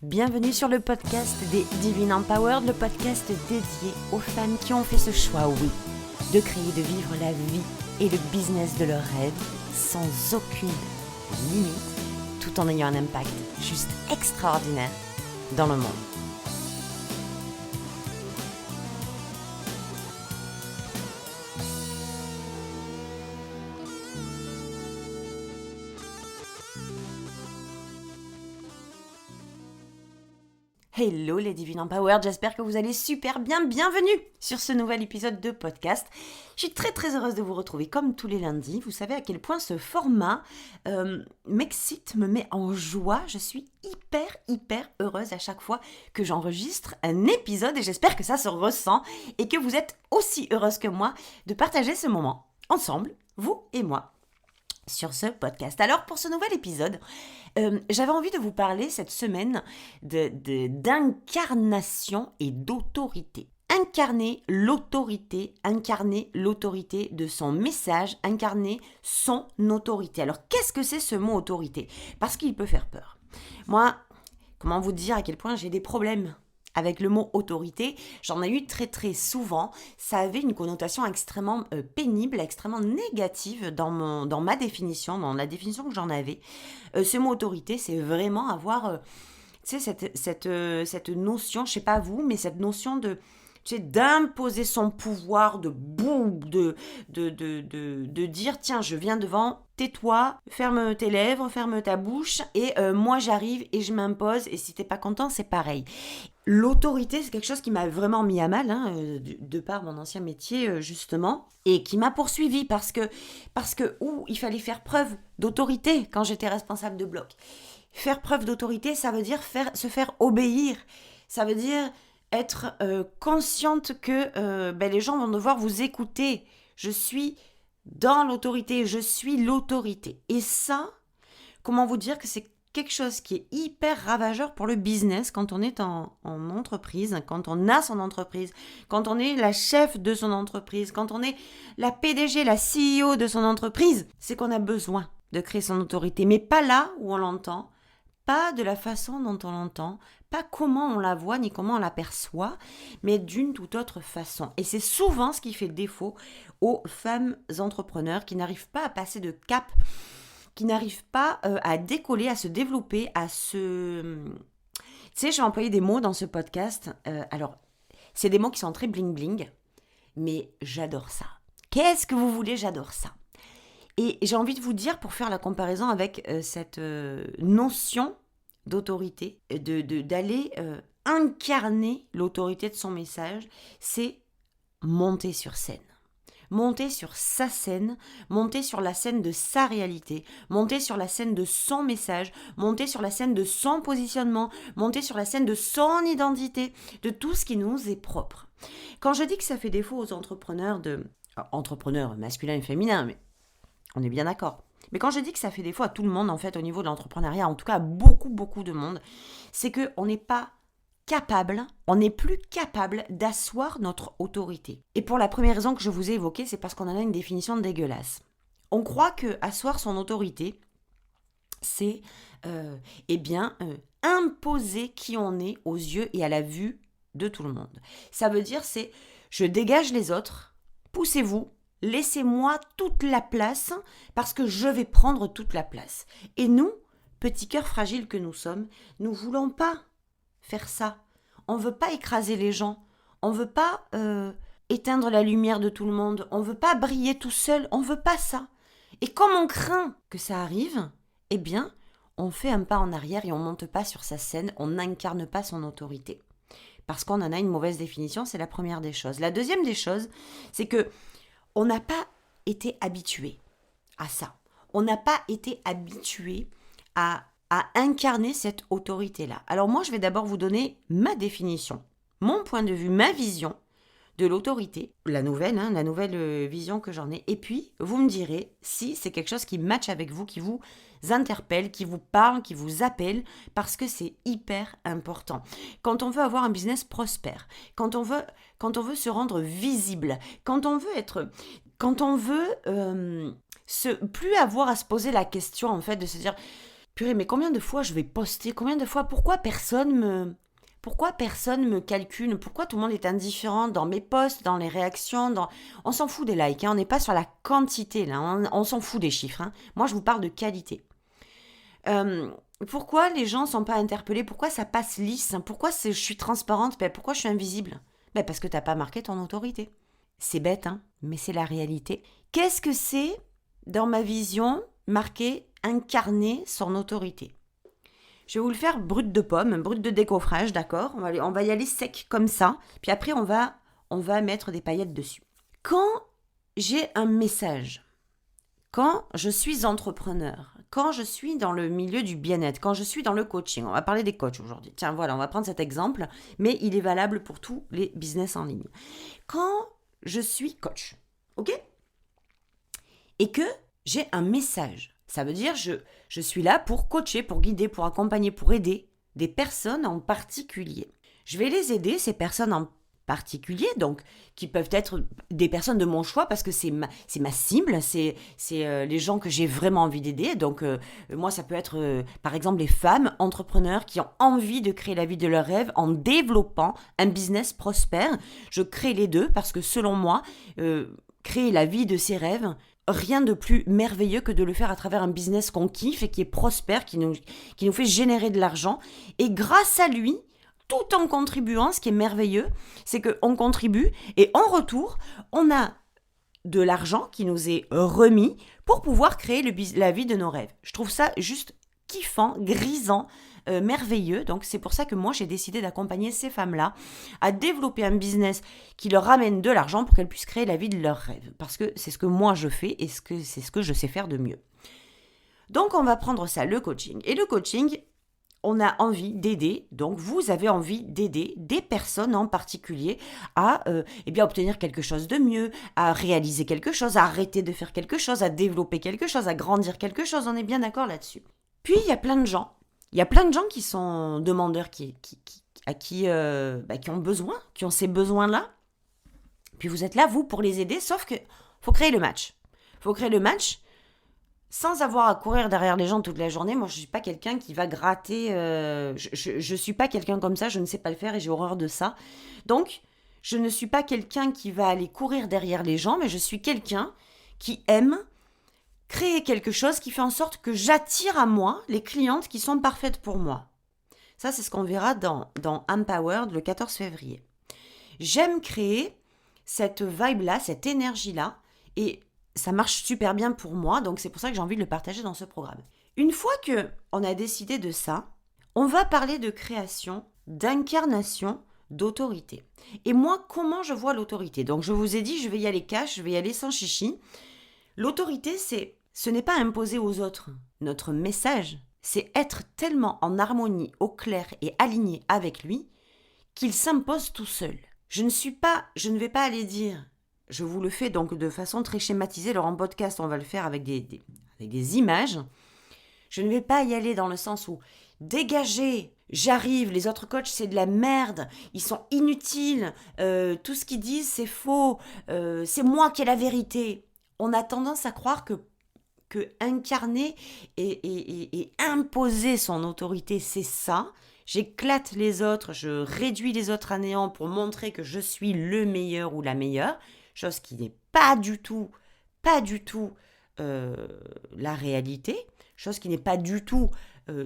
Bienvenue sur le podcast des Divine Empowered, le podcast dédié aux femmes qui ont fait ce choix, oui, de créer et de vivre la vie et le business de leurs rêves sans aucune limite, tout en ayant un impact juste extraordinaire dans le monde. Hello les Divine Empowered, j'espère que vous allez super bien, bienvenue sur ce nouvel épisode de podcast. Je suis très heureuse de vous retrouver comme tous les lundis. Vous savez à quel point ce format m'excite, me met en joie. Je suis hyper heureuse à chaque fois que j'enregistre un épisode et j'espère que ça se ressent et que vous êtes aussi heureuse que moi de partager ce moment ensemble, vous et moi, sur ce podcast. Alors pour ce nouvel épisode, j'avais envie de vous parler cette semaine d'incarnation et d'autorité. Incarner l'autorité de son message, incarner son autorité. Alors qu'est-ce que c'est ce mot autorité ? Parce qu'il peut faire peur. Moi, comment vous dire à quel point j'ai des problèmes avec le mot autorité, j'en ai eu très souvent. Ça avait une connotation extrêmement pénible, extrêmement négative dans ma définition, dans la définition que j'en avais. Ce mot autorité, c'est vraiment avoir, cette notion, je sais pas vous, mais cette notion de, d'imposer son pouvoir, de dire, tiens, je viens devant, tais-toi, ferme tes lèvres, ferme ta bouche, et moi j'arrive et je m'impose, et si t'es pas content, c'est pareil. L'autorité, c'est quelque chose qui m'a vraiment mis à mal, de par mon ancien métier, justement, et qui m'a poursuivi parce que il fallait faire preuve d'autorité quand j'étais responsable de bloc. Faire preuve d'autorité, ça veut dire se faire obéir. Ça veut dire être consciente que les gens vont devoir vous écouter. Je suis dans l'autorité, je suis l'autorité. Et ça, comment vous dire que c'est quelque chose qui est hyper ravageur pour le business quand on est en entreprise, quand on a son entreprise, quand on est la chef de son entreprise, quand on est la PDG, la CEO de son entreprise, c'est qu'on a besoin de créer son autorité, mais pas là où on l'entend, pas de la façon dont on l'entend, pas comment on la voit ni comment on l'aperçoit, mais d'une toute autre façon. Et c'est souvent ce qui fait défaut aux femmes entrepreneurs qui n'arrivent pas à passer de cap, qui n'arrivent pas à décoller, à se développer, à se... Tu sais, j'ai employé des mots dans ce podcast. Alors, c'est des mots qui sont très bling-bling, mais j'adore ça. Qu'est-ce que vous voulez ? J'adore ça. Et j'ai envie de vous dire, pour faire la comparaison avec cette notion d'autorité, d'aller incarner l'autorité de son message, c'est monter sur scène. Monter sur sa scène, monter sur la scène de sa réalité, monter sur la scène de son message, monter sur la scène de son positionnement, monter sur la scène de son identité, de tout ce qui nous est propre. Quand je dis que ça fait défaut aux entrepreneurs entrepreneurs masculins et féminins, mais on est bien d'accord. Mais quand je dis que ça fait défaut à tout le monde, en fait, au niveau de l'entrepreneuriat, en tout cas à beaucoup de monde, c'est qu'on n'est pas capable, on n'est plus capable d'asseoir notre autorité. Et pour la première raison que je vous ai évoquée, c'est parce qu'on en a une définition dégueulasse. On croit que asseoir son autorité, c'est imposer qui on est aux yeux et à la vue de tout le monde. Ça veut dire c'est je dégage les autres, poussez-vous, laissez-moi toute la place parce que je vais prendre toute la place. Et nous, petits cœurs fragiles que nous sommes, nous voulons pas faire ça. On veut pas écraser les gens. On veut pas éteindre la lumière de tout le monde. On veut pas briller tout seul. On veut pas ça. Et comme on craint que ça arrive, eh bien, on fait un pas en arrière et on monte pas sur sa scène. On n'incarne pas son autorité. Parce qu'on en a une mauvaise définition, c'est la première des choses. La deuxième des choses, c'est que on n'a pas été habitué à ça. On n'a pas été habitué à incarner cette autorité-là. Alors moi, je vais d'abord vous donner ma définition, mon point de vue, ma vision de l'autorité, la nouvelle vision que j'en ai. Et puis, vous me direz si c'est quelque chose qui matche avec vous, qui vous interpelle, qui vous parle, qui vous appelle, parce que c'est hyper important. Quand on veut avoir un business prospère, quand on veut se rendre visible, quand on veut plus avoir à se poser la question, en fait, de se dire Purée, mais combien de fois je vais poster? Combien de fois? Pourquoi personne me calcule? Pourquoi tout le monde est indifférent dans mes posts, dans les réactions, On s'en fout des likes, hein, on n'est pas sur la quantité, là. On s'en fout des chiffres, hein. Moi, je vous parle de qualité. Pourquoi les gens ne sont pas interpellés? Pourquoi ça passe lisse? Pourquoi je suis transparente? Pourquoi je suis invisible? Parce que tu n'as pas marqué ton autorité. C'est bête, hein, mais c'est la réalité. Qu'est-ce que c'est, dans ma vision, marquer, incarner son autorité? Je vais vous le faire brut de pomme, brut de décoffrage, d'accord? On va y aller sec comme ça, puis après on va mettre des paillettes dessus. Quand j'ai un message, quand je suis entrepreneur, quand je suis dans le milieu du bien-être, quand je suis dans le coaching, on va parler des coachs aujourd'hui. Tiens, voilà, on va prendre cet exemple, mais il est valable pour tous les business en ligne. Quand je suis coach, ok? Et que j'ai un message, ça veut dire je suis là pour coacher, pour guider, pour accompagner, pour aider des personnes en particulier. Je vais les aider, ces personnes en particulier, donc qui peuvent être des personnes de mon choix parce que c'est ma cible, c'est les gens que j'ai vraiment envie d'aider. Donc moi ça peut être par exemple les femmes entrepreneurs qui ont envie de créer la vie de leurs rêves en développant un business prospère. Je crée les deux parce que selon moi, créer la vie de ses rêves, rien de plus merveilleux que de le faire à travers un business qu'on kiffe et qui est prospère, qui nous fait générer de l'argent. Et grâce à lui, tout en contribuant, ce qui est merveilleux, c'est qu'on contribue et en retour, on a de l'argent qui nous est remis pour pouvoir créer la vie de nos rêves. Je trouve ça juste kiffant, grisant, merveilleux. Donc c'est pour ça que moi j'ai décidé d'accompagner ces femmes-là à développer un business qui leur ramène de l'argent pour qu'elles puissent créer la vie de leurs rêves. Parce que c'est ce que moi je fais et c'est ce que je sais faire de mieux. Donc on va prendre ça, le coaching. Et le coaching, on a envie d'aider, donc vous avez envie d'aider des personnes en particulier à obtenir quelque chose de mieux, à réaliser quelque chose, à arrêter de faire quelque chose, à développer quelque chose, à grandir quelque chose. On est bien d'accord là-dessus. Puis il y a plein de gens. Il y a plein de gens qui sont demandeurs, qui ont besoin, qui ont ces besoins-là. Puis vous êtes là, vous, pour les aider, sauf que faut créer le match. Faut créer le match sans avoir à courir derrière les gens toute la journée. Moi, je ne suis pas quelqu'un qui va gratter. Je ne suis pas quelqu'un comme ça, je ne sais pas le faire et j'ai horreur de ça. Donc, je ne suis pas quelqu'un qui va aller courir derrière les gens, mais je suis quelqu'un qui aime créer quelque chose qui fait en sorte que j'attire à moi les clientes qui sont parfaites pour moi. Ça, c'est ce qu'on verra dans Empowered le 14 février. J'aime créer cette vibe-là, cette énergie-là, et ça marche super bien pour moi, donc c'est pour ça que j'ai envie de le partager dans ce programme. Une fois qu'on a décidé de ça, on va parler de création, d'incarnation, d'autorité. Et moi, comment je vois l'autorité? Donc je vous ai dit, je vais y aller cash, je vais y aller sans chichi. L'autorité, ce n'est pas imposer aux autres notre message, c'est être tellement en harmonie, au clair et aligné avec lui qu'il s'impose tout seul. Je ne vais pas aller dire, je vous le fais donc de façon très schématisée, alors en podcast on va le faire avec des images, je ne vais pas y aller dans le sens où dégagez, j'arrive, les autres coachs c'est de la merde, ils sont inutiles, tout ce qu'ils disent c'est faux, c'est moi qui ai la vérité. On a tendance à croire que incarner et imposer son autorité, c'est ça. J'éclate les autres, je réduis les autres à néant pour montrer que je suis le meilleur ou la meilleure, chose qui n'est pas du tout la réalité, chose qui n'est pas du tout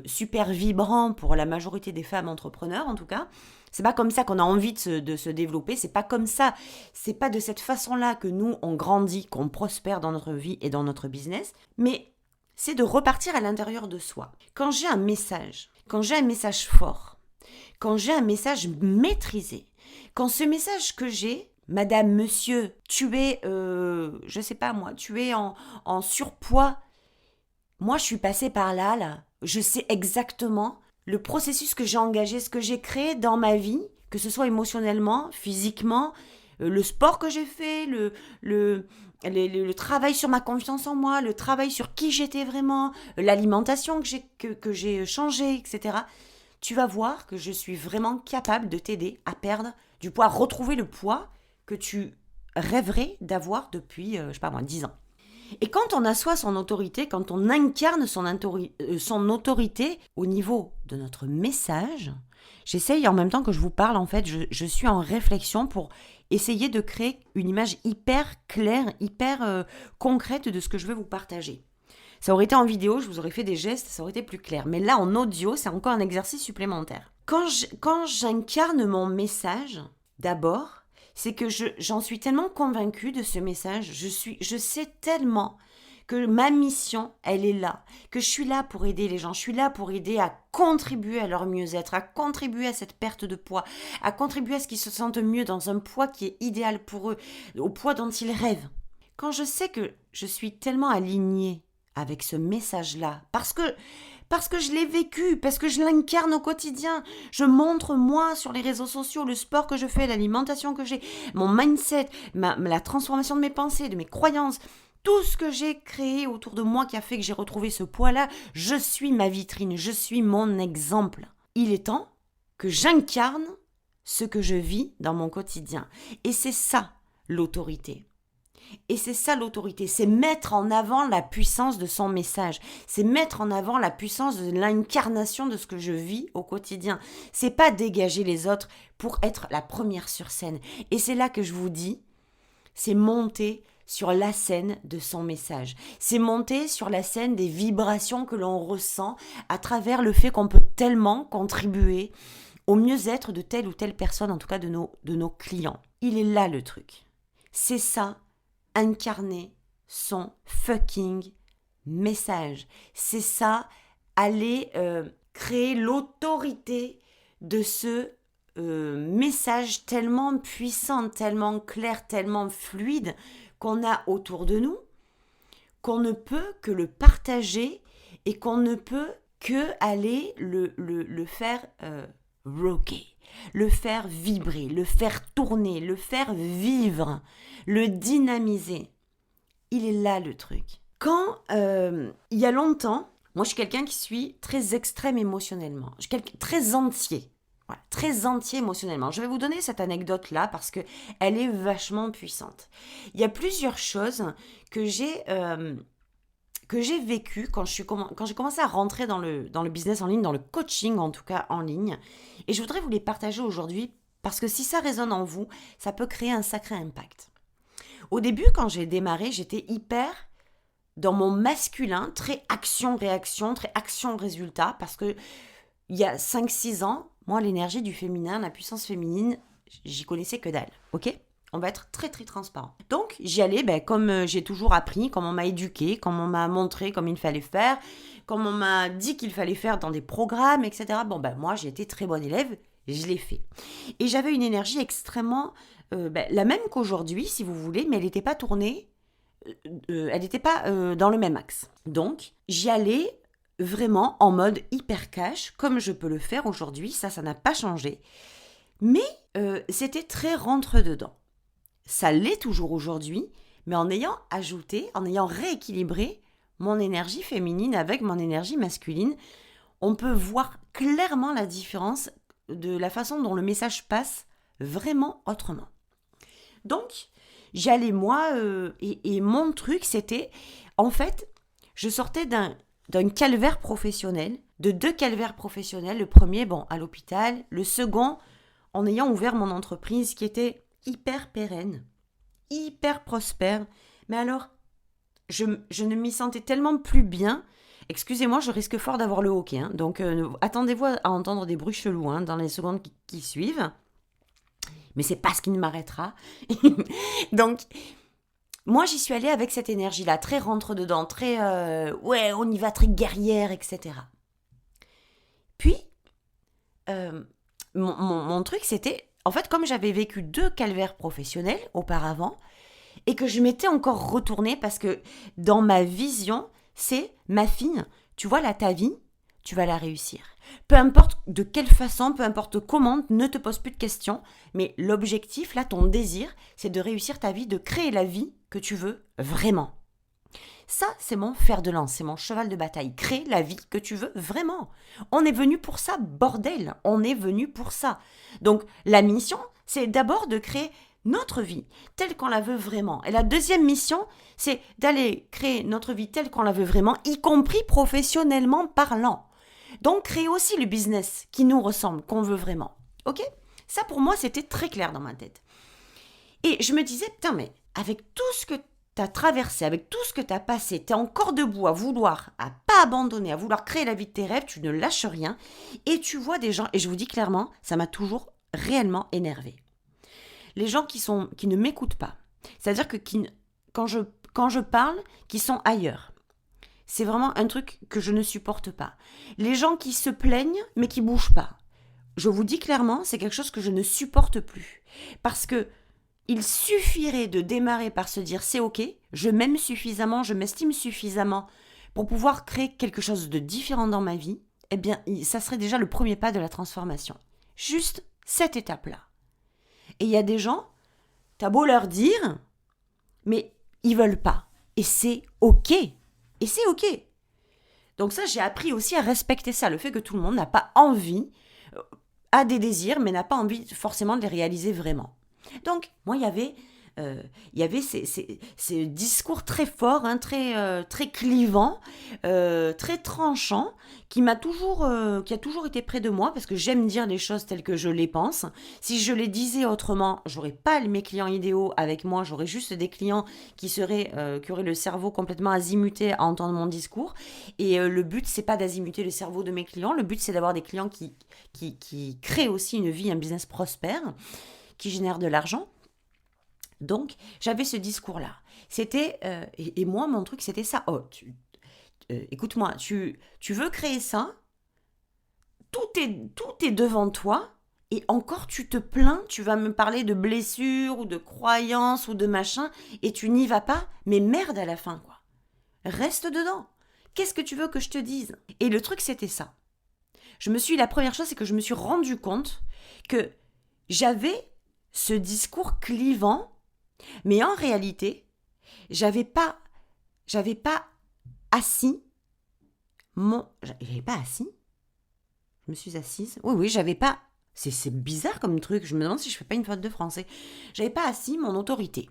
super vibrant pour la majorité des femmes entrepreneurs en tout cas. C'est pas comme ça qu'on a envie de se développer, c'est pas comme ça, c'est pas de cette façon-là que nous on grandit, qu'on prospère dans notre vie et dans notre business, mais c'est de repartir à l'intérieur de soi. Quand j'ai un message fort, quand j'ai un message maîtrisé, quand ce message que j'ai, madame, monsieur, tu es, je sais pas moi, tu es en surpoids, moi je suis passée par là, je sais exactement le processus que j'ai engagé, ce que j'ai créé dans ma vie, que ce soit émotionnellement, physiquement, le sport que j'ai fait, le travail sur ma confiance en moi, le travail sur qui j'étais vraiment, l'alimentation que j'ai changée, etc. Tu vas voir que je suis vraiment capable de t'aider à perdre du poids, à retrouver le poids que tu rêverais d'avoir depuis, 10 ans. Et quand on assoit son autorité, quand on incarne son autorité au niveau de notre message, j'essaye en même temps que je vous parle, en fait, je suis en réflexion pour essayer de créer une image hyper claire, hyper concrète de ce que je veux vous partager. Ça aurait été en vidéo, je vous aurais fait des gestes, ça aurait été plus clair. Mais là, en audio, c'est encore un exercice supplémentaire. Quand j'incarne mon message, d'abord, c'est que j'en suis tellement convaincue de ce message, je sais tellement que ma mission, elle est là, que je suis là pour aider les gens, je suis là pour aider à contribuer à leur mieux-être, à contribuer à cette perte de poids, à contribuer à ce qu'ils se sentent mieux dans un poids qui est idéal pour eux, au poids dont ils rêvent. Quand je sais que je suis tellement alignée avec ce message-là, parce que je l'ai vécu, parce que je l'incarne au quotidien. Je montre, moi, sur les réseaux sociaux, le sport que je fais, l'alimentation que j'ai, mon mindset, la transformation de mes pensées, de mes croyances, tout ce que j'ai créé autour de moi qui a fait que j'ai retrouvé ce poids-là, je suis ma vitrine, je suis mon exemple. Il est temps que j'incarne ce que je vis dans mon quotidien. Et c'est ça, l'autorité. Et c'est ça l'autorité, c'est mettre en avant la puissance de son message, c'est mettre en avant la puissance de l'incarnation de ce que je vis au quotidien. C'est pas dégager les autres pour être la première sur scène. Et c'est là que je vous dis, c'est monter sur la scène de son message. C'est monter sur la scène des vibrations que l'on ressent à travers le fait qu'on peut tellement contribuer au mieux-être de telle ou telle personne, en tout cas de nos clients. Il est là le truc. C'est ça, incarner son fucking message. C'est ça, aller créer l'autorité de ce message tellement puissant, tellement clair, tellement fluide qu'on a autour de nous, qu'on ne peut que le partager et qu'on ne peut que aller le faire rocker, le faire vibrer, le faire tourner, le faire vivre, le dynamiser. Il est là le truc. Quand il y a longtemps, moi je suis quelqu'un qui suis très extrême émotionnellement, je suis quelqu'un très entier. Voilà, très entier émotionnellement. Je vais vous donner cette anecdote-là parce qu'elle est vachement puissante. Il y a plusieurs choses que j'ai vécues quand j'ai commencé à rentrer dans le business en ligne, dans le coaching en tout cas en ligne. Et je voudrais vous les partager aujourd'hui parce que si ça résonne en vous, ça peut créer un sacré impact. Au début, quand j'ai démarré, j'étais hyper dans mon masculin, très action-réaction, très action-résultat parce que il y a 5-6 ans, moi, l'énergie du féminin, la puissance féminine, j'y connaissais que dalle, ok ? On va être très, très transparent. Donc, j'y allais comme j'ai toujours appris, comme on m'a éduqué, comme on m'a montré comme il fallait faire, comme on m'a dit qu'il fallait faire dans des programmes, etc. Moi, j'ai été très bonne élève, je l'ai fait. Et j'avais une énergie extrêmement, la même qu'aujourd'hui, si vous voulez, mais elle n'était pas tournée, elle n'était pas dans le même axe. Donc, j'y allais vraiment en mode hyper cash, comme je peux le faire aujourd'hui, ça n'a pas changé. Mais c'était très rentre-dedans. Ça l'est toujours aujourd'hui, mais en ayant ajouté, en ayant rééquilibré mon énergie féminine avec mon énergie masculine, on peut voir clairement la différence de la façon dont le message passe vraiment autrement. Donc, j'allais moi, et mon truc, c'était, en fait, je sortais d'un calvaire professionnel, de 2 calvaires professionnels. Le premier, à l'hôpital. Le second, en ayant ouvert mon entreprise qui était hyper pérenne, hyper prospère. Mais alors, je ne m'y sentais tellement plus bien. Excusez-moi, je risque fort d'avoir le hoquet. Donc, attendez-vous à entendre des bruits chelous dans les secondes qui suivent. Mais c'est pas ce qui ne m'arrêtera. Donc, moi, j'y suis allée avec cette énergie-là, très rentre-dedans, très on y va, très guerrière, etc. Puis, mon truc, c'était, en fait, comme j'avais vécu 2 calvaires professionnels auparavant, et que je m'étais encore retournée, parce que dans ma vision, c'est, ma fille, tu vois là, ta vie, tu vas la réussir. Peu importe de quelle façon, peu importe comment, ne te pose plus de questions, mais l'objectif, là, ton désir, c'est de réussir ta vie, de créer la vie que tu veux vraiment. Ça, c'est mon fer de lance, c'est mon cheval de bataille. Crée la vie que tu veux vraiment. On est venu pour ça, bordel. On est venu pour ça. Donc, la mission, c'est d'abord de créer notre vie telle qu'on la veut vraiment. Et la deuxième mission, c'est d'aller créer notre vie telle qu'on la veut vraiment, y compris professionnellement parlant. Donc, créer aussi le business qui nous ressemble, qu'on veut vraiment. Ok ? Ça, pour moi, c'était très clair dans ma tête. Et je me disais, putain, mais avec tout ce que tu as traversé, avec tout ce que tu as passé, tu es encore debout à vouloir, à pas abandonner, à vouloir créer la vie de tes rêves, tu ne lâches rien. Et tu vois des gens, et je vous dis clairement, ça m'a toujours réellement énervé. Les gens qui ne m'écoutent pas. C'est-à-dire que quand je parle, qui sont ailleurs. C'est vraiment un truc que je ne supporte pas. Les gens qui se plaignent, mais qui bougent pas. Je vous dis clairement, c'est quelque chose que je ne supporte plus. Parce que il suffirait de démarrer par se dire c'est ok, je m'aime suffisamment, je m'estime suffisamment pour pouvoir créer quelque chose de différent dans ma vie, eh bien, ça serait déjà le premier pas de la transformation. Juste cette étape-là. Et il y a des gens, t'as beau leur dire, mais ils veulent pas. Et c'est ok. Et c'est ok. Donc ça, j'ai appris aussi à respecter ça, le fait que tout le monde n'a pas envie, a des désirs, mais n'a pas envie forcément de les réaliser vraiment. Donc, moi, il y avait ces discours très forts, hein, très clivants, très tranchants, qui a toujours été près de moi, parce que j'aime dire les choses telles que je les pense. Si je les disais autrement, j'aurais pas mes clients idéaux avec moi, j'aurais juste des clients qui auraient le cerveau complètement azimuté à entendre mon discours. Et le but, c'est pas d'azimuter le cerveau de mes clients, le but, c'est d'avoir des clients qui créent aussi une vie, un business prospère, qui génère de l'argent. Donc, j'avais ce discours-là. C'était, et moi, mon truc, c'était ça. Oh, écoute-moi, tu veux créer ça, tout est devant toi, et encore tu te plains, tu vas me parler de blessures, ou de croyances, ou de machin, et tu n'y vas pas, mais merde à la fin, quoi. Reste dedans. Qu'est-ce que tu veux que je te dise ? Et le truc, c'était ça. La première chose, c'est que je me suis rendu compte que j'avais ce discours clivant, mais en réalité, j'avais pas assis j'avais pas assis. Je me suis assise. Oui, j'avais pas. C'est bizarre comme truc. Je me demande si je fais pas une faute de français. J'avais pas assis mon autorité.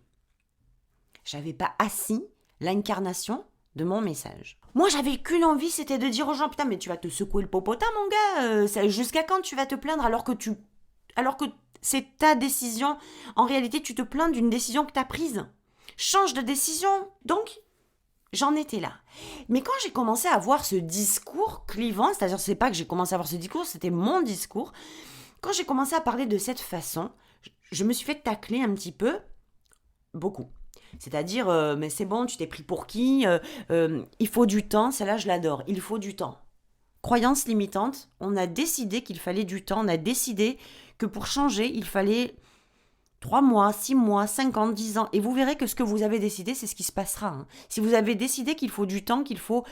J'avais pas assis l'incarnation de mon message. Moi, j'avais qu'une envie, c'était de dire aux gens, putain, mais tu vas te secouer le popotin, mon gars. Jusqu'à quand tu vas te plaindre alors que c'est ta décision. En réalité, tu te plains d'une décision que tu as prise. Change de décision. Donc, j'en étais là. Mais quand j'ai commencé à avoir ce discours clivant, c'est-à-dire c'est pas que j'ai commencé à avoir ce discours, c'était mon discours. Quand j'ai commencé à parler de cette façon, je me suis fait tacler un petit peu, beaucoup. C'est-à-dire, mais c'est bon, tu t'es pris pour qui ? Il faut du temps, celle-là je l'adore, il faut du temps. Croyance limitante, on a décidé qu'il fallait du temps, on a décidé que pour changer, il fallait 3 mois, 6 mois, 5 ans, 10 ans. Et vous verrez que ce que vous avez décidé, c'est ce qui se passera. Hein. Si vous avez décidé qu'il faut du temps, qu'il faut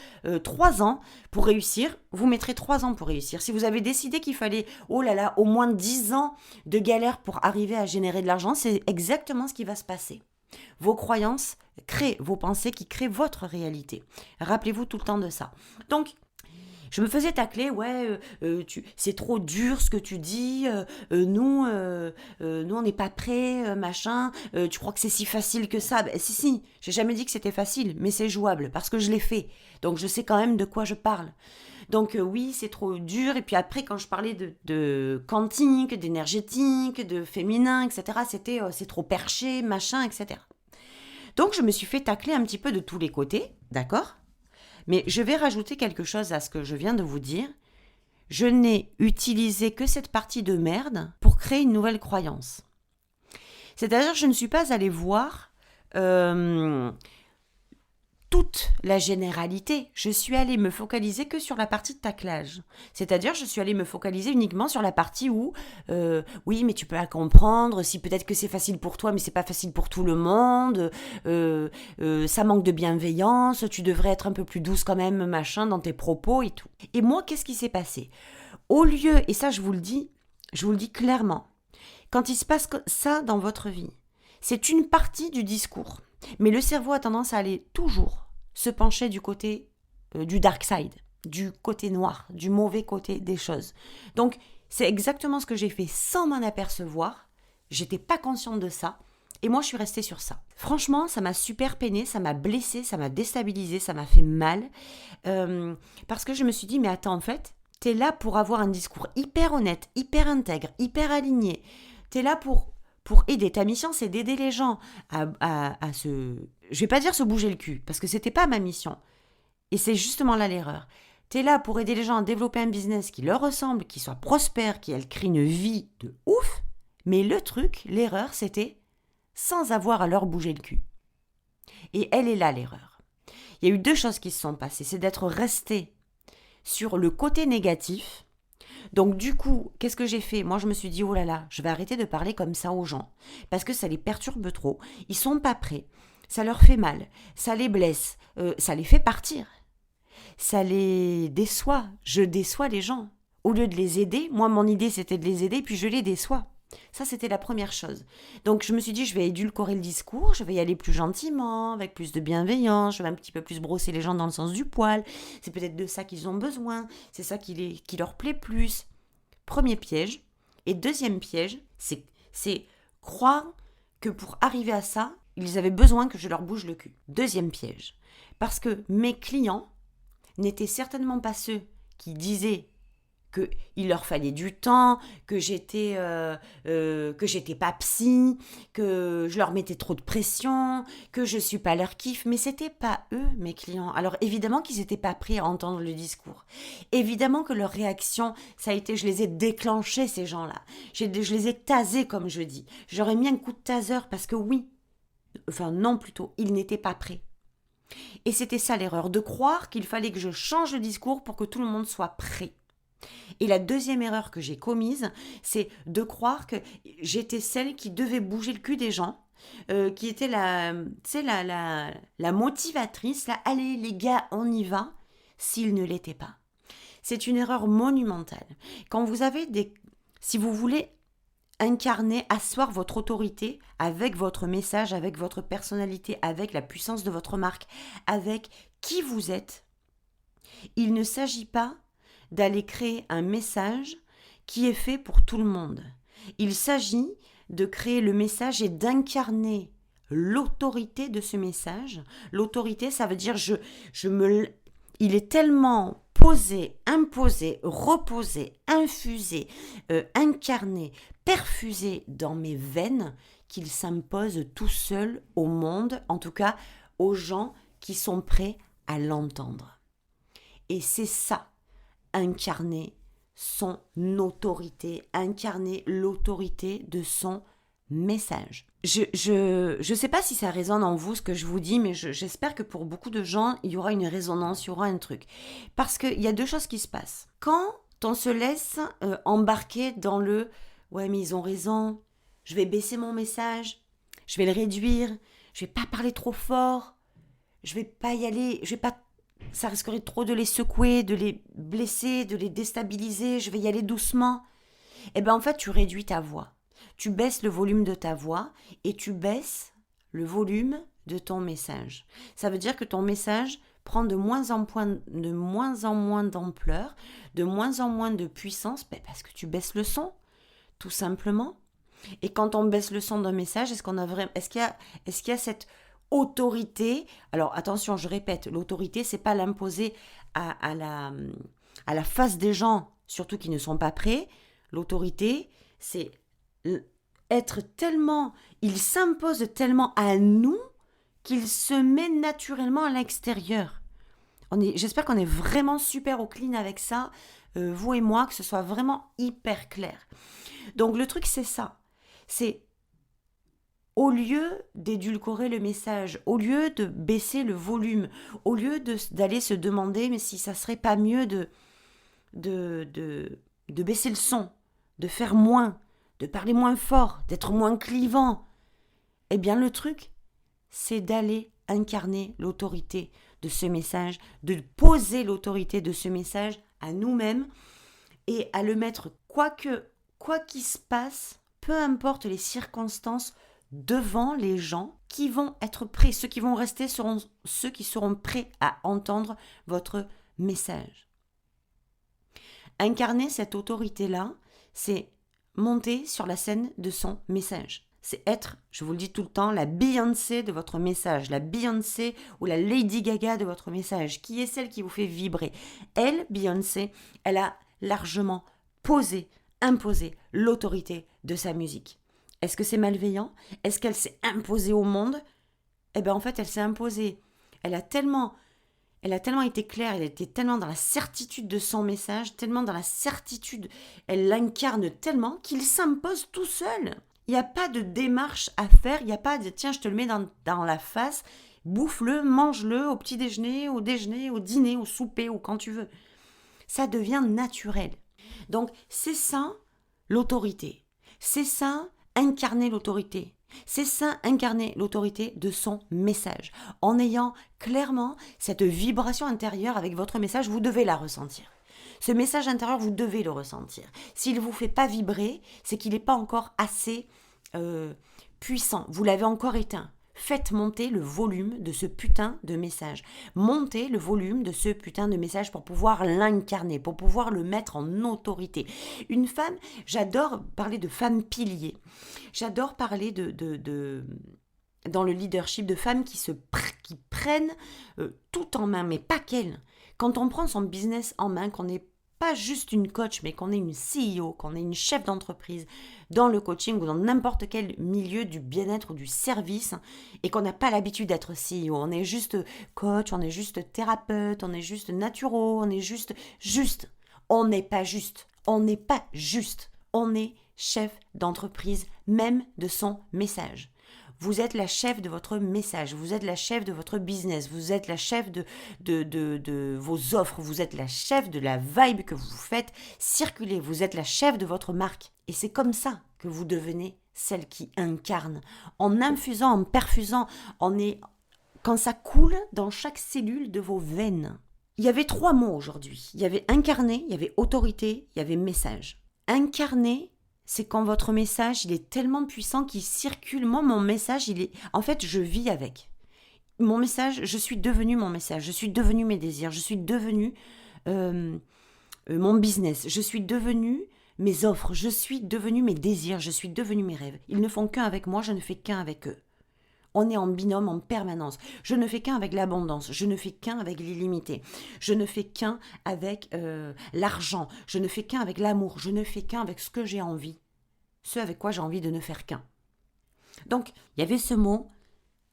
3 ans pour réussir, vous mettrez 3 ans pour réussir. Si vous avez décidé qu'il fallait, oh là là, au moins 10 ans de galère pour arriver à générer de l'argent, c'est exactement ce qui va se passer. Vos croyances créent vos pensées qui créent votre réalité. Rappelez-vous tout le temps de ça. Donc, je me faisais tacler, ouais, c'est trop dur ce que tu dis, nous on n'est pas prêts, machin, tu crois que c'est si facile que ça ? Ben, si, j'ai jamais dit que c'était facile, mais c'est jouable, parce que je l'ai fait, donc je sais quand même de quoi je parle. Donc oui, c'est trop dur, et puis après quand je parlais de quantique, d'énergétique, de féminin, etc., c'était c'est trop perché, machin, etc. Donc je me suis fait tacler un petit peu de tous les côtés, d'accord ? Mais je vais rajouter quelque chose à ce que je viens de vous dire. Je n'ai utilisé que cette partie de merde pour créer une nouvelle croyance. C'est-à-dire que je ne suis pas allée voir toute la généralité. Je suis allée me focaliser que sur la partie de taclage. C'est-à-dire, je suis allée me focaliser uniquement sur la partie où, oui, mais tu peux la comprendre, si peut-être que c'est facile pour toi, mais c'est pas facile pour tout le monde, ça manque de bienveillance, tu devrais être un peu plus douce quand même, machin, dans tes propos et tout. Et moi, qu'est-ce qui s'est passé ? Au lieu, et ça je vous le dis clairement, quand il se passe ça dans votre vie, c'est une partie du discours. Mais le cerveau a tendance à aller toujours se pencher du côté du dark side, du côté noir, du mauvais côté des choses. Donc, c'est exactement ce que j'ai fait sans m'en apercevoir. J'étais pas consciente de ça. Et moi, je suis restée sur ça. Franchement, ça m'a super peinée, ça m'a blessée, ça m'a déstabilisée, ça m'a fait mal. Parce que je me suis dit, mais attends, en fait, t'es là pour avoir un discours hyper honnête, hyper intègre, hyper aligné. T'es là pour aider. Ta mission, c'est d'aider les gens à se... Je vais pas dire se bouger le cul, parce que c'était pas ma mission. Et c'est justement là l'erreur. T'es là pour aider les gens à développer un business qui leur ressemble, qui soit prospère, qui elle crée une vie de ouf. Mais le truc, l'erreur, c'était sans avoir à leur bouger le cul. Et elle est là l'erreur. Il y a eu 2 choses qui se sont passées. C'est d'être resté sur le côté négatif. Donc du coup, qu'est-ce que j'ai fait? Moi, je me suis dit, oh là là, je vais arrêter de parler comme ça aux gens. Parce que ça les perturbe trop. Ils sont pas prêts. Ça leur fait mal. Ça les blesse. Ça les fait partir. Ça les déçoit. Je déçois les gens. Au lieu de les aider, moi, mon idée, c'était de les aider, puis je les déçois. Ça, c'était la première chose. Donc, je me suis dit, je vais édulcorer le discours, je vais y aller plus gentiment, avec plus de bienveillance, je vais un petit peu plus brosser les gens dans le sens du poil. C'est peut-être de ça qu'ils ont besoin, c'est ça qui leur plaît plus. Premier piège. Et deuxième piège, c'est croire que pour arriver à ça, ils avaient besoin que je leur bouge le cul. Deuxième piège. Parce que mes clients n'étaient certainement pas ceux qui disaient qu'il leur fallait du temps, que j'étais pas psy, que je leur mettais trop de pression, que je suis pas leur kiff, mais c'était pas eux, mes clients. Alors évidemment qu'ils n'étaient pas prêts à entendre le discours. Évidemment que leur réaction, ça a été, je les ai déclenchés, ces gens-là. Je les ai tasés, comme je dis. J'aurais mis un coup de taser parce que non plutôt, ils n'étaient pas prêts. Et c'était ça l'erreur, de croire qu'il fallait que je change le discours pour que tout le monde soit prêt. Et la deuxième erreur que j'ai commise, c'est de croire que j'étais celle qui devait bouger le cul des gens, qui était la motivatrice, là, allez les gars, on y va, s'ils ne l'étaient pas. C'est une erreur monumentale. Quand vous avez si vous voulez incarner, asseoir votre autorité avec votre message, avec votre personnalité, avec la puissance de votre marque, avec qui vous êtes, il ne s'agit pas d'aller créer un message qui est fait pour tout le monde. Il s'agit de créer le message et d'incarner l'autorité de ce message. L'autorité, ça veut dire il est tellement posé, imposé, reposé, infusé, incarné, perfusé dans mes veines qu'il s'impose tout seul au monde, en tout cas aux gens qui sont prêts à l'entendre. Et c'est ça, incarner son autorité, incarner l'autorité de son message. Je sais pas si ça résonne en vous ce que je vous dis, mais j'espère que pour beaucoup de gens, il y aura une résonance, il y aura un truc. Parce qu'il y a 2 choses qui se passent. Quand on se laisse embarquer dans le « ouais mais ils ont raison, je vais baisser mon message, je vais le réduire, je vais pas parler trop fort, je vais pas y aller, ça risquerait trop de les secouer, de les blesser, de les déstabiliser, je vais y aller doucement. » Eh bien en fait, tu réduis ta voix. Tu baisses le volume de ta voix et tu baisses le volume de ton message. Ça veut dire que ton message prend de moins en moins d'ampleur, de moins en moins de puissance, parce que tu baisses le son, tout simplement. Et quand on baisse le son d'un message, est-ce qu'il y a cette autorité? Alors attention, je répète, l'autorité, c'est pas l'imposer à la face des gens, surtout qui ne sont pas prêts. L'autorité, c'est il s'impose tellement à nous qu'il se met naturellement à l'extérieur. J'espère qu'on est vraiment super au clean avec ça, vous et moi, que ce soit vraiment hyper clair. Donc le truc, c'est ça. C'est au lieu d'édulcorer le message, au lieu de baisser le volume, au lieu d'aller se demander mais si ça serait pas mieux de baisser le son, de faire moins, de parler moins fort, d'être moins clivant, eh bien le truc, c'est d'aller incarner l'autorité de ce message, de poser l'autorité de ce message à nous-mêmes et à le mettre quoi qu'il se passe, peu importe les circonstances, devant les gens qui vont être prêts. Ceux qui vont rester seront ceux qui seront prêts à entendre votre message. Incarner cette autorité-là, c'est monter sur la scène de son message. c'est être, je vous le dis tout le temps, la Beyoncé de votre message, la Beyoncé ou la Lady Gaga de votre message, qui est celle qui vous fait vibrer. Elle, Beyoncé, elle a largement imposé l'autorité de sa musique. Est-ce que c'est malveillant? Est-ce qu'elle s'est imposée au monde? Eh bien, en fait, elle s'est imposée. Elle a tellement été claire, elle était tellement dans la certitude de son message, tellement dans la certitude, elle l'incarne tellement qu'il s'impose tout seul. Il n'y a pas de démarche à faire, il n'y a pas de tiens, je te le mets dans la face, bouffe-le, mange-le au petit déjeuner, au dîner, au souper, ou quand tu veux. Ça devient naturel. Donc, c'est ça l'autorité. C'est ça incarner l'autorité. C'est ça incarner l'autorité de son message. En ayant clairement cette vibration intérieure avec votre message, vous devez la ressentir. Ce message intérieur, vous devez le ressentir. S'il ne vous fait pas vibrer, c'est qu'il n'est pas encore assez puissant. Vous l'avez encore éteint. Faites monter le volume de ce putain de message. Montez le volume de ce putain de message pour pouvoir l'incarner, pour pouvoir le mettre en autorité. Une femme, j'adore parler de femmes piliers. J'adore parler dans le leadership de femmes qui prennent tout en main, mais pas qu'elles. Quand on prend son business en main, qu'on n'est pas juste une coach, mais qu'on est une CEO, qu'on est une chef d'entreprise dans le coaching ou dans n'importe quel milieu du bien-être ou du service, et qu'on n'a pas l'habitude d'être CEO. On est juste coach, on est juste thérapeute, on est juste naturo, on est juste. On n'est pas juste. On n'est pas juste. On est chef d'entreprise, même de son message. Vous êtes la chef de votre message, vous êtes la chef de votre business, vous êtes la chef de vos offres, vous êtes la chef de la vibe que vous faites circuler, vous êtes la chef de votre marque. Et c'est comme ça que vous devenez celle qui incarne, en infusant, en perfusant, quand ça coule dans chaque cellule de vos veines. Il y avait 3 mots aujourd'hui. Il y avait incarner, il y avait autorité, il y avait message. Incarner, c'est quand votre message, il est tellement puissant qu'il circule. Moi, mon message, en fait, je vis avec. Mon message, je suis devenue mon message, je suis devenue mes désirs, je suis devenue mon business, je suis devenue mes offres, je suis devenue mes désirs, je suis devenue mes rêves. Ils ne font qu'un avec moi, je ne fais qu'un avec eux. On est en binôme en permanence. Je ne fais qu'un avec l'abondance. Je ne fais qu'un avec l'illimité. Je ne fais qu'un avec l'argent. Je ne fais qu'un avec l'amour. Je ne fais qu'un avec ce que j'ai envie. Ce avec quoi j'ai envie de ne faire qu'un. Donc, il y avait ce mot,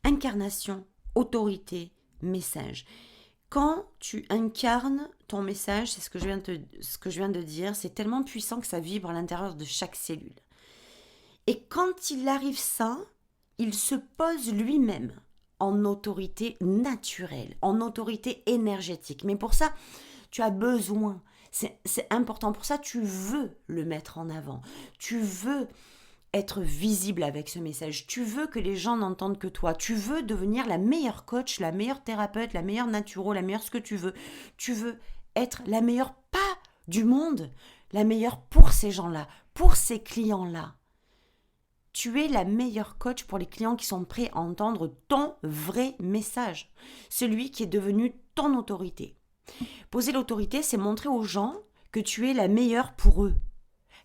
incarnation, autorité, message. Quand tu incarnes ton message, c'est ce que je viens de dire, c'est tellement puissant que ça vibre à l'intérieur de chaque cellule. Et quand il arrive ça, il se pose lui-même en autorité naturelle, en autorité énergétique. Mais pour ça, tu as besoin, c'est important, pour ça, tu veux le mettre en avant. Tu veux être visible avec ce message. Tu veux que les gens n'entendent que toi. Tu veux devenir la meilleure coach, la meilleure thérapeute, la meilleure naturo, la meilleure ce que tu veux. Tu veux être la meilleure, pas du monde, la meilleure pour ces gens-là, pour ces clients-là. Tu es la meilleure coach pour les clients qui sont prêts à entendre ton vrai message, celui qui est devenu ton autorité. Poser l'autorité, c'est montrer aux gens que tu es la meilleure pour eux.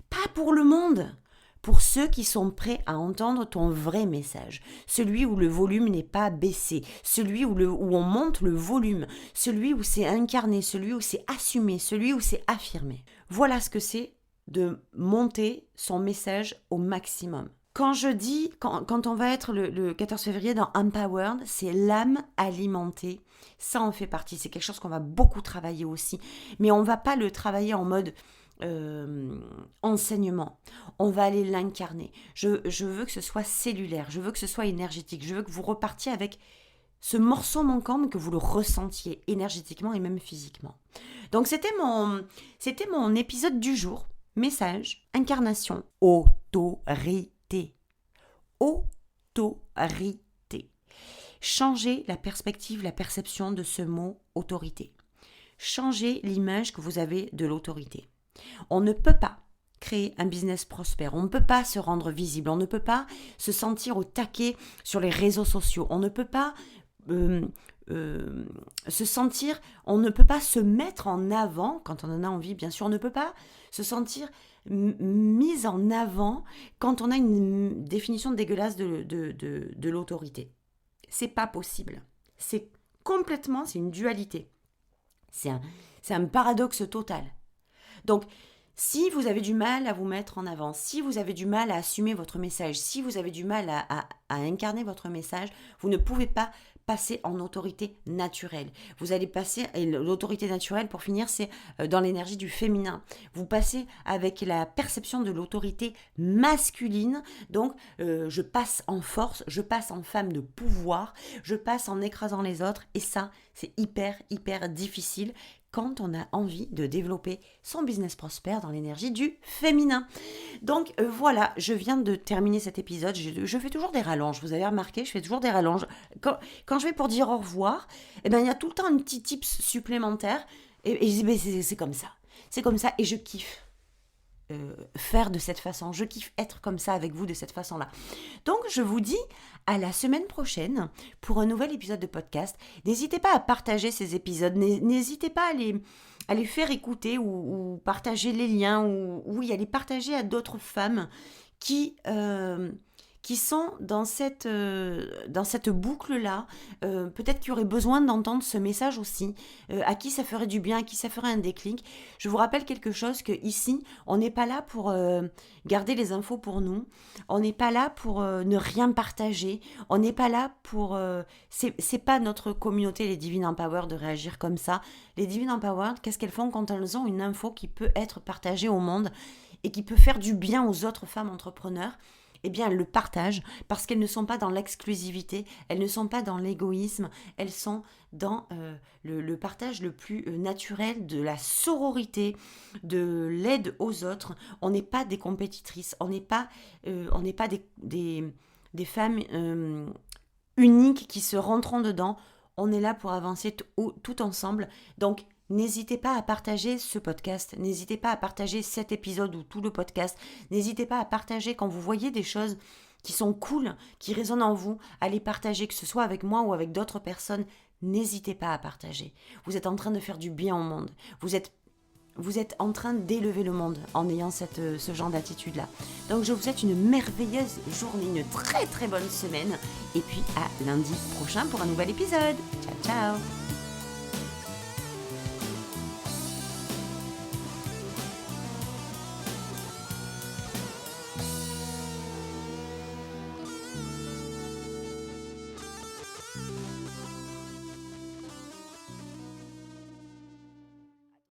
Pas pour le monde, pour ceux qui sont prêts à entendre ton vrai message. Celui où le volume n'est pas baissé, celui où on monte le volume, celui où c'est incarné, celui où c'est assumé, celui où c'est affirmé. Voilà ce que c'est de monter son message au maximum. Quand je dis, quand on va être le 14 février dans Empowered, c'est l'âme alimentée. Ça en fait partie. C'est quelque chose qu'on va beaucoup travailler aussi. Mais on ne va pas le travailler en mode enseignement. On va aller l'incarner. Je veux que ce soit cellulaire. Je veux que ce soit énergétique. Je veux que vous repartiez avec ce morceau manquant, mais que vous le ressentiez énergétiquement et même physiquement. Donc c'était mon épisode du jour. Message, incarnation, autorité. Autorité. Changez la perspective, la perception de ce mot autorité. Changez l'image que vous avez de l'autorité. On ne peut pas créer un business prospère, on ne peut pas se rendre visible, on ne peut pas se sentir au taquet sur les réseaux sociaux, on ne peut pas se sentir, on ne peut pas se mettre en avant quand on en a envie, bien sûr, on ne peut pas se sentir mise en avant quand on a une définition dégueulasse de l'autorité. C'est pas possible. C'est une dualité. C'est un paradoxe total. Donc, si vous avez du mal à vous mettre en avant, si vous avez du mal à assumer votre message, si vous avez du mal à incarner votre message, vous ne pouvez pas passer en autorité naturelle. Vous allez passer, et l'autorité naturelle, pour finir, c'est dans l'énergie du féminin. Vous passez avec la perception de l'autorité masculine, donc je passe en force, je passe en femme de pouvoir, je passe en écrasant les autres, et ça, c'est hyper difficile quand on a envie de développer son business prospère dans l'énergie du féminin. Donc voilà, je viens de terminer cet épisode. Je fais toujours des rallonges. Vous avez remarqué, je fais toujours des rallonges. Quand je vais pour dire au revoir, il y a tout le temps un petit tips supplémentaire. Et je dis, c'est comme ça. C'est comme ça et je kiffe. Faire de cette façon, je kiffe être comme ça avec vous de cette façon-là. Donc je vous dis à la semaine prochaine pour un nouvel épisode de podcast. N'hésitez pas à partager ces épisodes, n'hésitez pas à les faire écouter ou partager les liens ou à les partager à d'autres femmes qui sont dans cette boucle-là, peut-être qui auraient besoin d'entendre ce message aussi, à qui ça ferait du bien, à qui ça ferait un déclic. Je vous rappelle quelque chose, que ici, on n'est pas là pour garder les infos pour nous, on n'est pas là pour ne rien partager, on n'est pas là pour... c'est pas notre communauté, les Divine Empowered, de réagir comme ça. Les Divine Empowered, qu'est-ce qu'elles font quand elles ont une info qui peut être partagée au monde et qui peut faire du bien aux autres femmes entrepreneurs? Eh bien, elles le partagent parce qu'elles ne sont pas dans l'exclusivité, elles ne sont pas dans l'égoïsme, elles sont dans le partage le plus naturel, de la sororité, de l'aide aux autres. On n'est pas des compétitrices, on n'est pas des femmes uniques qui se rentrent dedans. On est là pour avancer tout ensemble. Donc, n'hésitez pas à partager ce podcast, n'hésitez pas à partager cet épisode ou tout le podcast, n'hésitez pas à partager quand vous voyez des choses qui sont cool, qui résonnent en vous, à les partager, que ce soit avec moi ou avec d'autres personnes, n'hésitez pas à partager. Vous êtes en train de faire du bien au monde, vous êtes en train d'élever le monde en ayant ce genre d'attitude-là. Donc je vous souhaite une merveilleuse journée, une très très bonne semaine, et puis à lundi prochain pour un nouvel épisode. Ciao ciao.